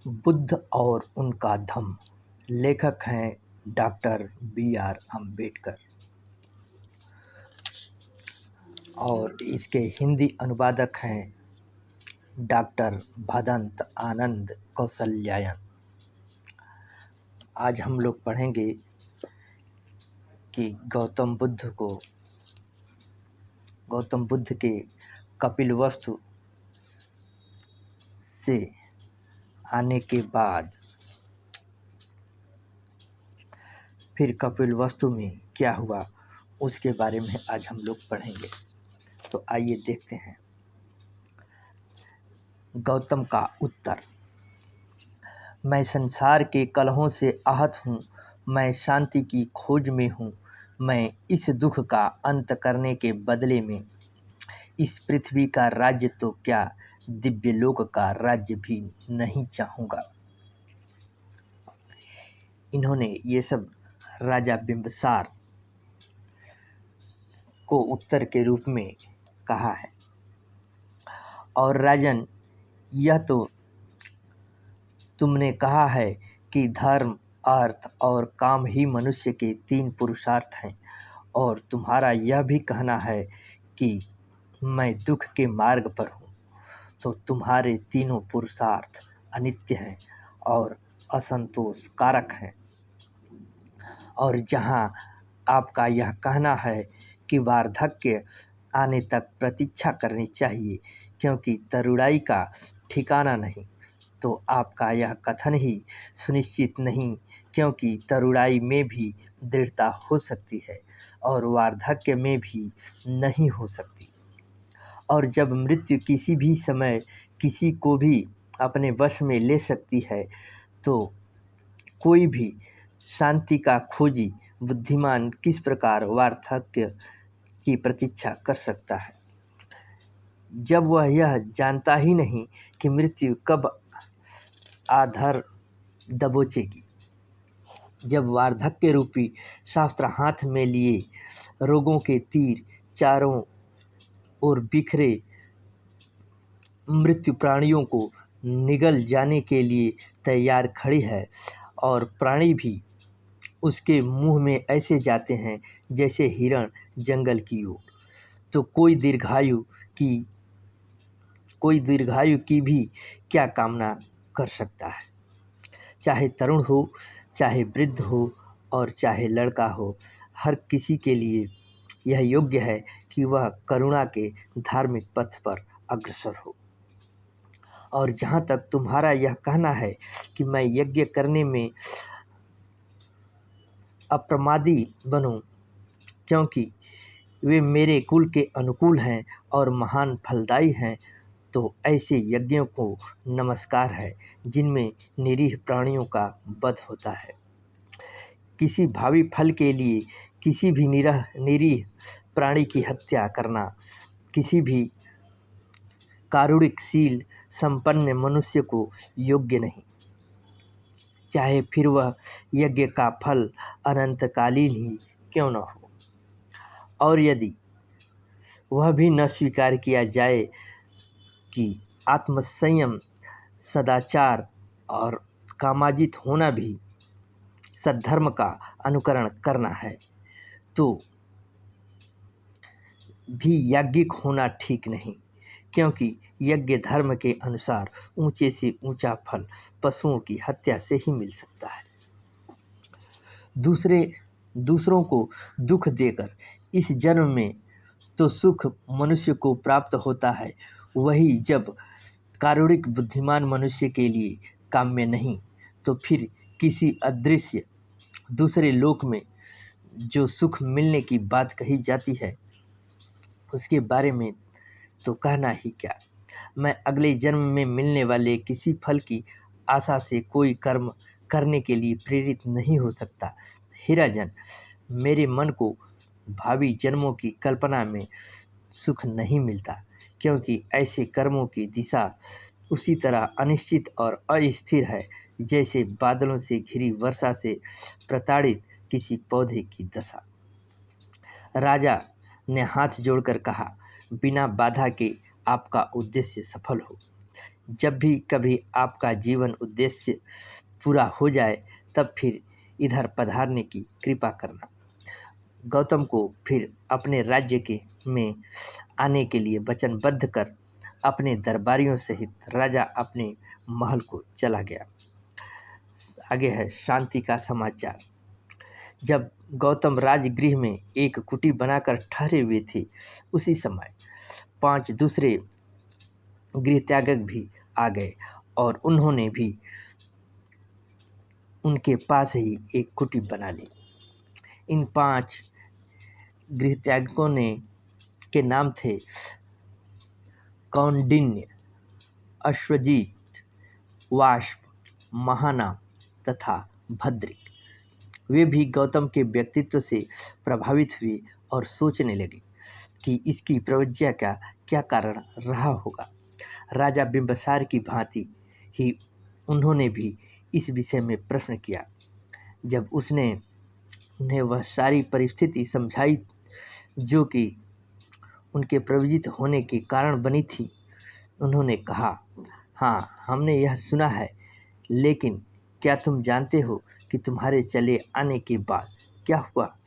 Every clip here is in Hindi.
बुद्ध और उनका धम्म। लेखक हैं डॉक्टर बी.आर. अम्बेडकर और इसके हिंदी अनुवादक हैं डॉक्टर भदंत आनंद कौशल्यायन। आज हम लोग पढ़ेंगे कि गौतम बुद्ध के कपिलवस्तु से आने के बाद फिर कपिलवस्तु में क्या हुआ उसके बारे में आज हम लोग पढ़ेंगे। तो आइए देखते हैं। गौतम का उत्तर। मैं संसार के कलहों से आहत हूँ, मैं शांति की खोज में हूँ। मैं इस दुख का अंत करने के बदले में इस पृथ्वी का राज्य तो क्या, दिव्यलोक का राज्य भी नहीं चाहूँगा। इन्होंने ये सब राजा बिंबिसार को उत्तर के रूप में कहा है। और राजन, यह तो तुमने कहा है कि धर्म, अर्थ और काम ही मनुष्य के 3 पुरुषार्थ हैं, और तुम्हारा यह भी कहना है कि मैं दुख के मार्ग पर हूँ। तो तुम्हारे तीनों पुरुषार्थ अनित्य हैं और असंतोष कारक हैं। और जहाँ आपका यह कहना है कि वार्धक्य आने तक प्रतीक्षा करनी चाहिए क्योंकि तरुणाई का ठिकाना नहीं, तो आपका यह कथन ही सुनिश्चित नहीं, क्योंकि तरुणाई में भी दृढ़ता हो सकती है और वार्धक्य में भी नहीं हो सकती। और जब मृत्यु किसी भी समय किसी को भी अपने वश में ले सकती है, तो कोई भी शांति का खोजी बुद्धिमान किस प्रकार वार्धक्य की प्रतीक्षा कर सकता है, जब वह यह जानता ही नहीं कि मृत्यु कब आधर दबोचेगी। जब वार्धक्य रूपी शास्त्र हाथ में लिए रोगों के तीर चारों ओर बिखरे मृत्यु प्राणियों को निगल जाने के लिए तैयार खड़ी है, और प्राणी भी उसके मुंह में ऐसे जाते हैं जैसे हिरण जंगल की ओर, तो कोई दीर्घायु की भी क्या कामना कर सकता है। चाहे तरुण हो, चाहे वृद्ध हो और चाहे लड़का हो, हर किसी के लिए यह योग्य है कि वह करुणा के धार्मिक पथ पर अग्रसर हो। और जहाँ तक तुम्हारा यह कहना है कि मैं यज्ञ करने में अप्रमादी बनूं क्योंकि वे मेरे कुल के अनुकूल हैं और महान फलदायी हैं, तो ऐसे यज्ञों को नमस्कार है जिनमें निरीह प्राणियों का वध होता है। किसी भावी फल के लिए किसी भी निरीह प्राणी की हत्या करना किसी भी कारुणिकशील संपन्न मनुष्य को योग्य नहीं, चाहे फिर वह यज्ञ का फल अनंतकालीन ही क्यों न हो। और यदि वह भी न स्वीकार किया जाए कि आत्मसंयम, सदाचार और कामाजित होना भी सद्धर्म का अनुकरण करना है, तो भी याज्ञिक होना ठीक नहीं, क्योंकि यज्ञ धर्म के अनुसार ऊंचे से ऊंचा फल पशुओं की हत्या से ही मिल सकता है। दूसरों को दुख देकर इस जन्म में तो सुख मनुष्य को प्राप्त होता है, वही जब कारुणिक बुद्धिमान मनुष्य के लिए काम्य नहीं, तो फिर किसी अदृश्य दूसरे लोक में जो सुख मिलने की बात कही जाती है, उसके बारे में तो कहना ही क्या। मैं अगले जन्म में मिलने वाले किसी फल की आशा से कोई कर्म करने के लिए प्रेरित नहीं हो सकता। हे राजन, मेरे मन को भावी जन्मों की कल्पना में सुख नहीं मिलता, क्योंकि ऐसे कर्मों की दिशा उसी तरह अनिश्चित और अस्थिर है जैसे बादलों से घिरी वर्षा से प्रताड़ित किसी पौधे की दशा। राजा ने हाथ जोड़कर कहा, बिना बाधा के आपका उद्देश्य सफल हो। जब भी कभी आपका जीवन उद्देश्य पूरा हो जाए तब फिर इधर पधारने की कृपा करना। गौतम को फिर अपने राज्य के में आने के लिए वचनबद्ध कर अपने दरबारियों सहित राजा अपने महल को चला गया। आगे है शांति का समाचार। जब गौतम राजगृह में एक कुटी बनाकर ठहरे हुए थे, उसी समय 5 दूसरे गृहत्यागक भी आ गए और उन्होंने भी उनके पास ही एक कुटी बना ली। इन 5 गृहत्यागकों के नाम थे कौंडिन्य, अश्वजीत, वाष्प, महानाम तथा भद्रिक। वे भी गौतम के व्यक्तित्व से प्रभावित हुए और सोचने लगे कि इसकी प्रवृत्ति का क्या कारण रहा होगा। राजा बिंबिसार की भांति ही उन्होंने भी इस विषय में प्रश्न किया। जब उसने उन्हें वह सारी परिस्थिति समझाई जो कि उनके प्रवृत्त होने के कारण बनी थी, उन्होंने कहा, हाँ, हमने यह सुना है, लेकिन क्या तुम जानते हो कि तुम्हारे चले आने के बाद क्या हुआ?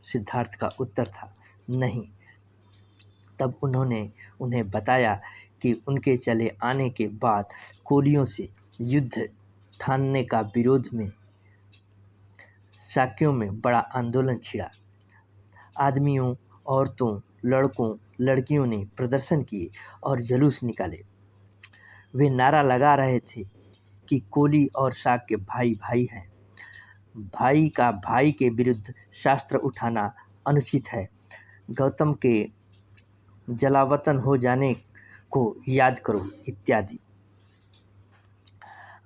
सिद्धार्थ का उत्तर था, नहीं। तब उन्होंने उन्हें बताया कि उनके चले आने के बाद कोलियों से युद्ध ठानने का विरोध में शाक्यों में बड़ा आंदोलन छिड़ा। आदमियों, औरतों, लड़कों, लड़कियों ने प्रदर्शन किए और जुलूस निकाले। वे नारा लगा रहे थे कि कोली और शाक्य भाई भाई हैं। भाई का भाई के विरुद्ध शास्त्र उठाना अनुचित है। गौतम के जलावतन हो जाने को याद करो इत्यादि।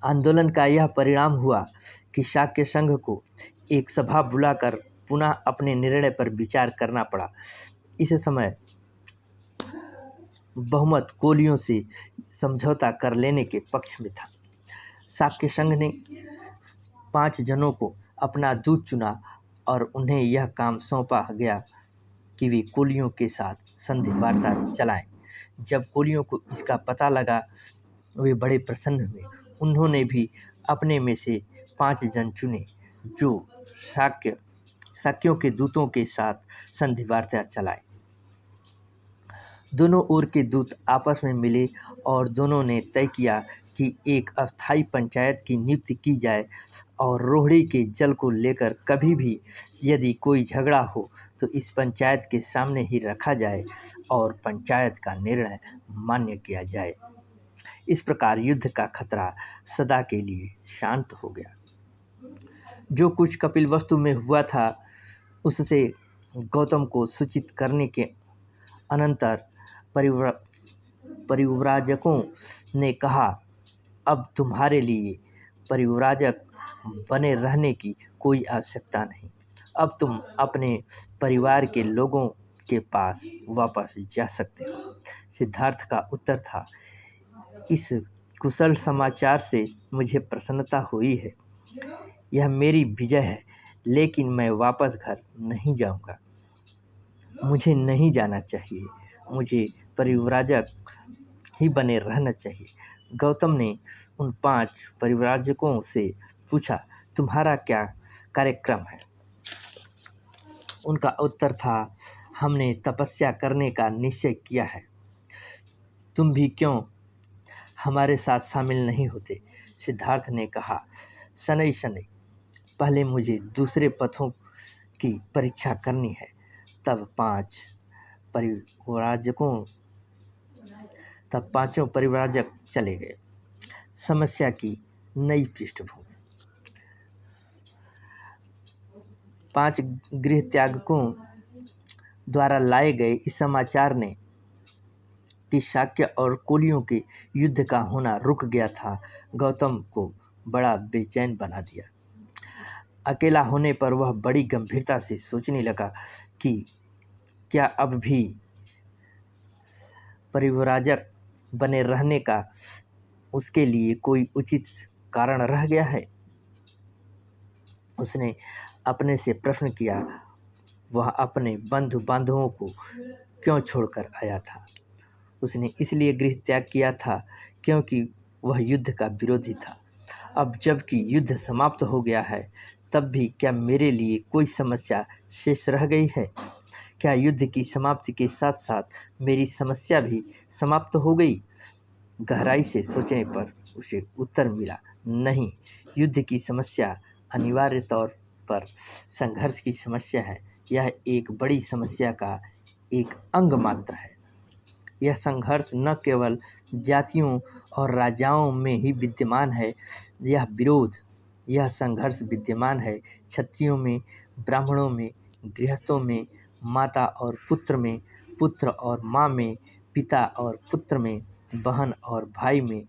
आंदोलन का यह परिणाम हुआ कि शाक्य संघ को एक सभा बुलाकर पुनः अपने निर्णय पर विचार करना पड़ा। इस समय बहुमत कोलियों से समझौता कर लेने के पक्ष में था। शाक्य संघ ने 5 जनों को अपना दूत चुना और उन्हें यह काम सौंपा गया कि वे कोलियों के साथ संधि वार्ता चलाएं। जब कोलियों को इसका पता लगा, वे बड़े प्रसन्न हुए। उन्होंने भी अपने में से 5 जन चुने जो शाक्यों के दूतों के साथ संधि वार्ता चलाए। दोनों ओर के दूत आपस में मिले और दोनों ने तय किया कि एक अस्थायी पंचायत की नियुक्ति की जाए और रोहिणी के जल को लेकर कभी भी यदि कोई झगड़ा हो तो इस पंचायत के सामने ही रखा जाए और पंचायत का निर्णय मान्य किया जाए। इस प्रकार युद्ध का खतरा सदा के लिए शांत हो गया। जो कुछ कपिलवस्तु में हुआ था उससे गौतम को सूचित करने के अनंतर परिव्राजकों ने कहा, अब तुम्हारे लिए परिव्राजक बने रहने की कोई आवश्यकता नहीं। अब तुम अपने परिवार के लोगों के पास वापस जा सकते हो। सिद्धार्थ का उत्तर था, इस कुशल समाचार से मुझे प्रसन्नता हुई है। यह मेरी विजय है, लेकिन मैं वापस घर नहीं जाऊंगा। मुझे नहीं जाना चाहिए। मुझे परिव्राजक ही बने रहना चाहिए। गौतम ने उन 5 परिव्राजकों से पूछा, तुम्हारा क्या कार्यक्रम है? उनका उत्तर था, हमने तपस्या करने का निश्चय किया है। तुम भी क्यों हमारे साथ शामिल नहीं होते? सिद्धार्थ ने कहा, शनै शनै, पहले मुझे दूसरे पथों की परीक्षा करनी है। तब 5 परिव्राजक चले गए। समस्या की नई पृष्ठभूमि। 5 गृहत्यागकों द्वारा लाए गए इस समाचार ने कि शाक्य और कोलियों के युद्ध का होना रुक गया था, गौतम को बड़ा बेचैन बना दिया। अकेला होने पर वह बड़ी गंभीरता से सोचने लगा कि क्या अब भी परिव्राजक बने रहने का उसके लिए कोई उचित कारण रह गया है? उसने अपने से प्रश्न किया, वह अपने बंधु बांधवों को क्यों छोड़कर आया था? उसने इसलिए गृह त्याग किया था क्योंकि वह युद्ध का विरोधी था। अब जबकि युद्ध समाप्त हो गया है, तब भी क्या मेरे लिए कोई समस्या शेष रह गई है? क्या युद्ध की समाप्ति के साथ साथ मेरी समस्या भी समाप्त हो गई? गहराई से सोचने पर उसे उत्तर मिला, नहीं, युद्ध की समस्या अनिवार्य तौर पर संघर्ष की समस्या है। यह एक बड़ी समस्या का एक अंग मात्र है। यह संघर्ष न केवल जातियों और राजाओं में ही विद्यमान है, यह संघर्ष विद्यमान है क्षत्रियों में, ब्राह्मणों में, गृहस्थों में, माता और पुत्र में, पुत्र और माँ में, पिता और पुत्र में, बहन और भाई में,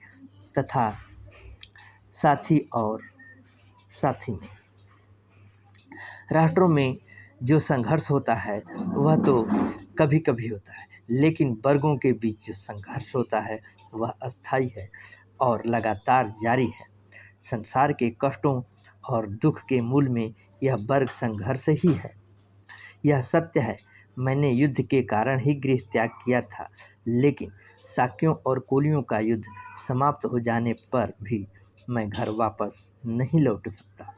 तथा साथी और साथी में। राष्ट्रों में जो संघर्ष होता है वह तो कभी कभी होता है, लेकिन वर्गों के बीच जो संघर्ष होता है वह अस्थायी है और लगातार जारी है। संसार के कष्टों और दुख के मूल में यह वर्ग संघर्ष ही है। यह सत्य है, मैंने युद्ध के कारण ही गृह त्याग किया था, लेकिन शाक्यों और कोलियों का युद्ध समाप्त हो जाने पर भी मैं घर वापस नहीं लौट सकता।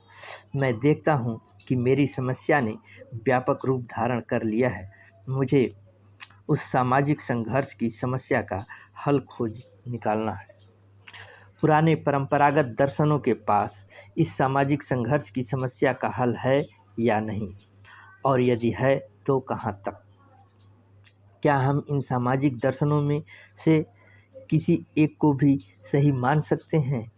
मैं देखता हूँ कि मेरी समस्या ने व्यापक रूप धारण कर लिया है। मुझे उस सामाजिक संघर्ष की समस्या का हल खोज निकालना है। पुराने परंपरागत दर्शनों के पास इस सामाजिक संघर्ष की समस्या का हल है या नहीं, और यदि है तो कहाँ तक? क्या हम इन सामाजिक दर्शनों में से किसी एक को भी सही मान सकते हैं?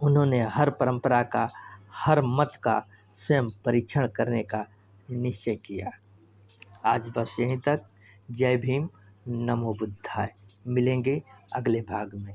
उन्होंने हर परंपरा का, हर मत का स्वयं परीक्षण करने का निश्चय किया। आज बस यहीं तक। जय भीम, नमो बुद्धाय। मिलेंगे अगले भाग में।